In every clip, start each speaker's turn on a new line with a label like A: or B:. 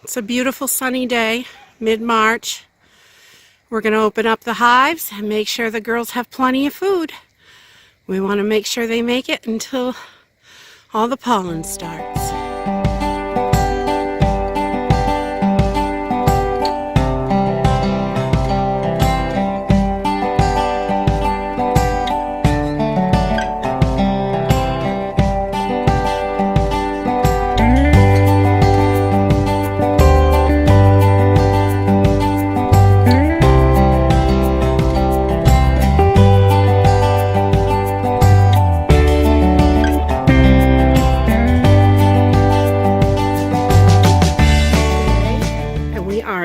A: It's a beautiful sunny day, mid-March. We're going to open up the hives and make sure the girls have plenty of food. We want to make sure they make it until all the pollen starts.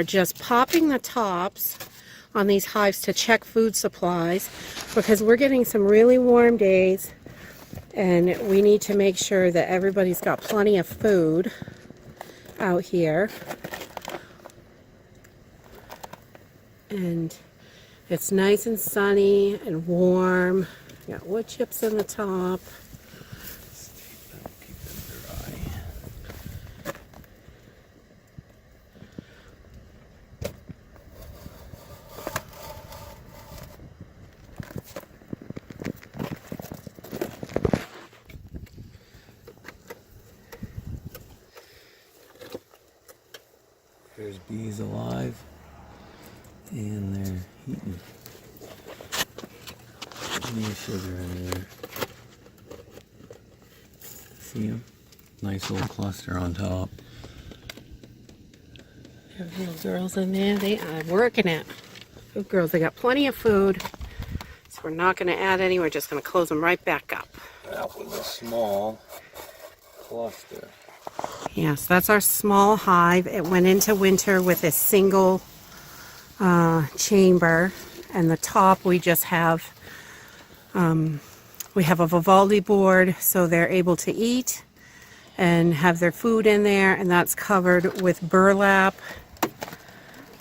A: Just popping the tops on these hives to check food supplies because we're getting some really warm days and we need to make sure that everybody's got plenty of food out here. And it's nice and sunny and warm. Got wood chips in the top.
B: There's bees alive, and they're eating. Plenty of sugar in there. See them? Nice little cluster on top.
A: There's little girls in there. They are working it. Good girls. They got plenty of food. So we're not going to add any. We're just going to close them right back up.
B: That was a small cluster.
A: Yes, that's our small hive. It went into winter with a single chamber, and the top we just have we have a Vivaldi board so they're able to eat and have their food in there, and that's covered with burlap.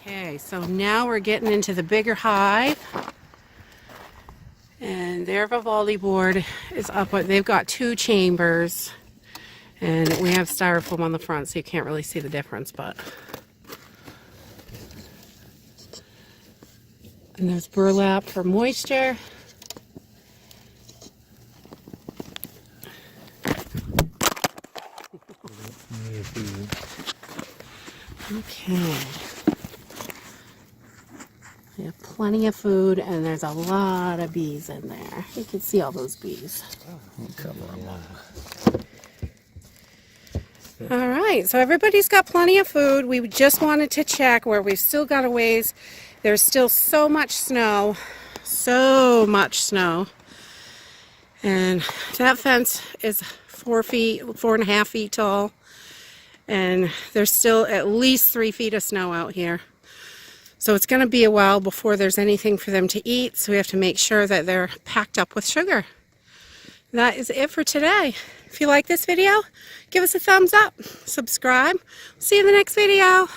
A: Okay, so now we're getting into the bigger hive, and their Vivaldi board is up. They've got 2 chambers. And we have styrofoam on the front, so you can't really see the difference, but. And there's burlap for moisture. Okay. We have plenty of food, and there's a lot of bees in there. You can see all those bees. All right, so everybody's got plenty of food. We just wanted to check where we've still got a ways. There's still so much snow, and that fence is 4.5 feet tall, and there's still at least 3 feet of snow out here. So it's going to be a while before there's anything for them to eat, so we have to make sure that they're packed up with sugar. That is it for today. If you like this video, give us a thumbs up, subscribe. See you in the next video.